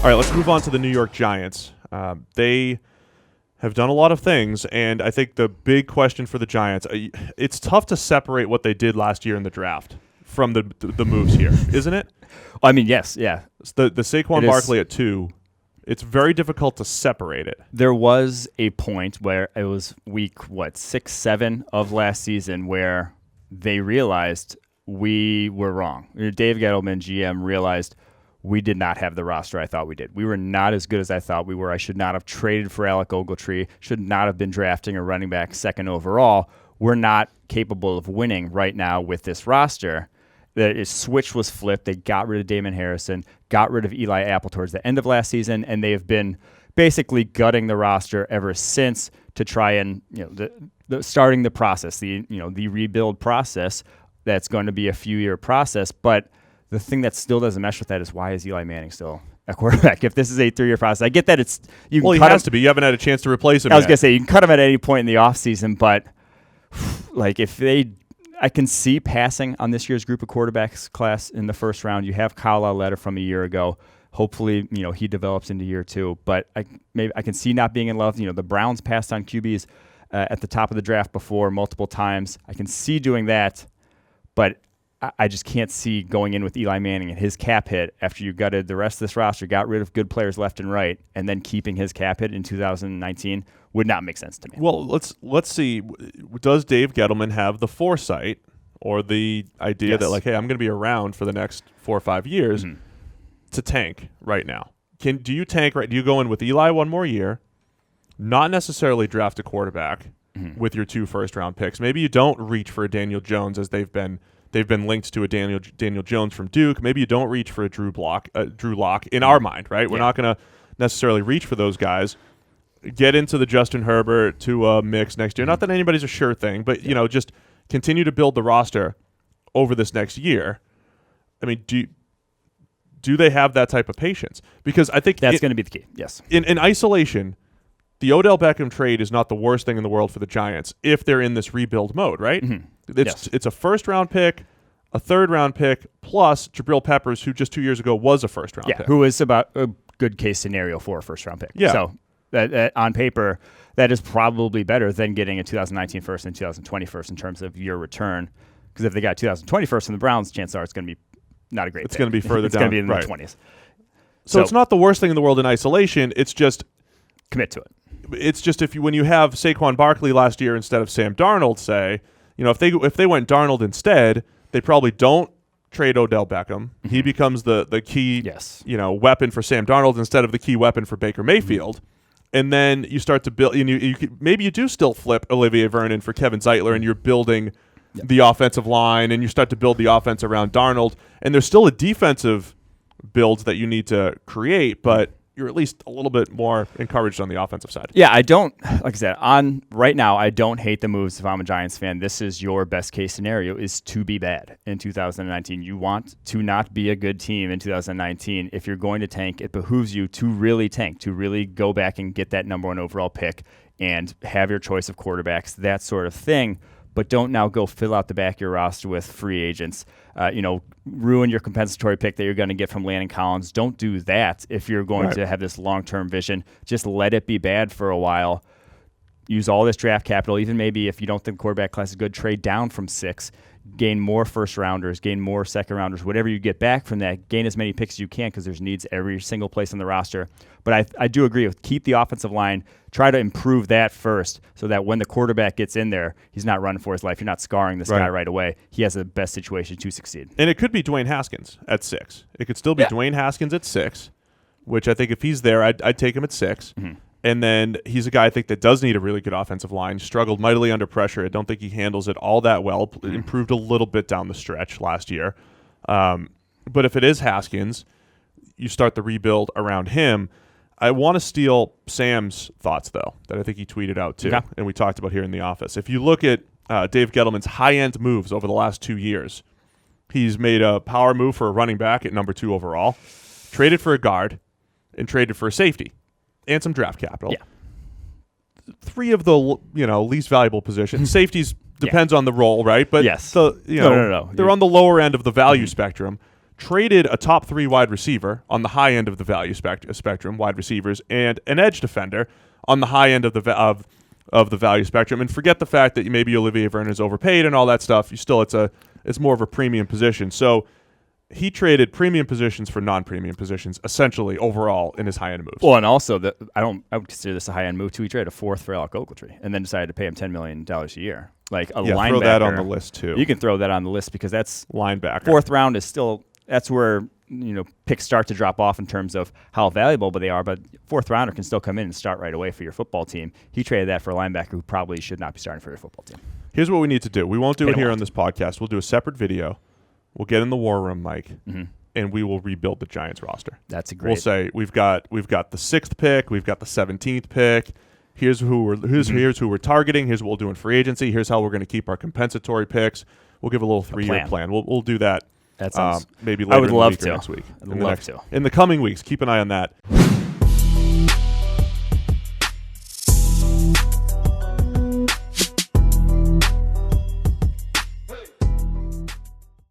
All right, let's move on to the New York Giants. They have done a lot of things, and I think the big question for the Giants, it's tough to separate what they did last year in the draft from the moves here, isn't it? I mean, yes, yeah. The Saquon Barkley at 2, it's very difficult to separate it. There was a point where it was week, 6, 7 of last season where they realized we were wrong. Dave Gettleman, GM, realized we did not have the roster I thought we did. We were not as good as I thought we were. I should not have traded for Alec Ogletree, should not have been drafting a running back second overall. We're not capable of winning right now with this roster. The switch was flipped. They got rid of Damon Harrison, got rid of Eli Apple towards the end of last season, and they have been basically gutting the roster ever since to try and, starting the process, the rebuild process. That's going to be a few-year process, but the thing that still doesn't mesh with that is, why is Eli Manning still a quarterback? If this is a 3-year process, I get that it's you. Well, he has to be. You haven't had a chance to replace him. I was going to say you can cut him at any point in the offseason, but I can see passing on this year's group of quarterbacks class in the first round. You have Kyle Lauletta from a year ago. Hopefully, he develops into year 2. But I can see not being in love. The Browns passed on QBs at the top of the draft before multiple times. I can see doing that, but I just can't see going in with Eli Manning and his cap hit after you gutted the rest of this roster, got rid of good players left and right, and then keeping his cap hit in 2019 would not make sense to me. Well, let's see. Does Dave Gettleman have the foresight or the idea that, hey, I'm going to be around for the next 4 or 5 years to tank right now? Do you tank right? Do you go in with Eli one more year, not necessarily draft a quarterback with your 2 first-round picks? Maybe you don't reach for a Daniel Jones as they've been linked to a Daniel Jones from Duke. Maybe you don't reach for a Drew Lock in our mind, right? We're not going to necessarily reach for those guys. Get into the Justin Herbert to mix next year. Not that anybody's a sure thing, but just continue to build the roster over this next year. I mean, do they have that type of patience? Because I think that's going to be the key. Yes. In isolation, the Odell Beckham trade is not the worst thing in the world for the Giants if they're in this rebuild mode, right? It's a first-round pick, a third-round pick, plus Jabril Peppers, who just 2 years ago was a first-round pick. Who is about a good case scenario for a first-round pick. Yeah. So that on paper, that is probably better than getting a 2019 first and 2020 first in terms of your return. Because if they got 2020 first from the Browns, chances are it's going to be not a great pick. It's going to be further it's down. It's going to be in the 20s. So it's not the worst thing in the world in isolation. It's just commit to it. It's just when you have Saquon Barkley last year instead of Sam Darnold, say, if they went Darnold instead, they probably don't trade Odell Beckham. He becomes the key weapon for Sam Darnold instead of the key weapon for Baker Mayfield. And then you start to build, maybe you do still flip Olivier Vernon for Kevin Zeitler, and you're building the offensive line, and you start to build the offense around Darnold. And there's still a defensive build that you need to create, but you're at least a little bit more encouraged on the offensive side. Yeah, I don't, like I said, right now, I don't hate the moves if I'm a Giants fan. This is your best case scenario, is to be bad in 2019. You want to not be a good team in 2019. If you're going to tank, it behooves you to really tank, to really go back and get that number 1 overall pick and have your choice of quarterbacks, that sort of thing. But don't now go fill out the back of your roster with free agents. Ruin your compensatory pick that you're going to get from Landon Collins. Don't do that if you're going to have this long-term vision. Just let it be bad for a while. Use all this draft capital. Even maybe if you don't think the quarterback class is good, trade down from 6. Gain more first-rounders, gain more second-rounders. Whatever you get back from that, gain as many picks as you can because there's needs every single place on the roster. But I do agree with keep the offensive line. Try to improve that first so that when the quarterback gets in there, he's not running for his life. You're not scarring this guy right away. He has the best situation to succeed. And it could be Dwayne Haskins at 6. It could still be Dwayne Haskins at 6, which I think if he's there, I'd take him at 6. And then he's a guy I think that does need a really good offensive line. Struggled mightily under pressure. I don't think he handles it all that well. Improved a little bit down the stretch last year. But if it is Haskins, you start the rebuild around him. I want to steal Sam's thoughts, though, that I think he tweeted out, too, and we talked about here in the office. If you look at Dave Gettleman's high-end moves over the last 2 years, he's made a power move for a running back at number 2 overall, traded for a guard, and traded for a safety and some draft capital. 3 of the least valuable positions. Safeties depends on the role, right? But yes. they're on the lower end of the value spectrum. traded a top 3 wide receiver on the high end of the value spectrum, wide receivers, and an edge defender on the high end of the value spectrum. And forget the fact that maybe Olivier Vernon is overpaid and all that stuff. It's more of a premium position. So he traded premium positions for non-premium positions, essentially overall in his high-end moves. Well, and also I would consider this a high-end move too. He traded a 4th for Alec Ogletree, and then decided to pay him $10 million a year. Like a linebacker. Throw that on the list too. You can throw that on the list because that's linebacker. 4th round is still. That's where picks start to drop off in terms of how valuable they are. But 4th rounder can still come in and start right away for your football team. He traded that for a linebacker who probably should not be starting for your football team. Here's what we need to do. We won't do it here on this podcast. We'll do a separate video. We'll get in the war room, Mike, and we will rebuild the Giants roster. That's a great. We'll say we've got the 6th pick, we've got the 17th pick. Here's who we're targeting. Here's what we'll do in free agency. Here's how we're going to keep our compensatory picks. We'll give a little 3-year plan. We'll do that. That sounds maybe later I would in the love week to. or next week. I'd love to. In the coming weeks, keep an eye on that.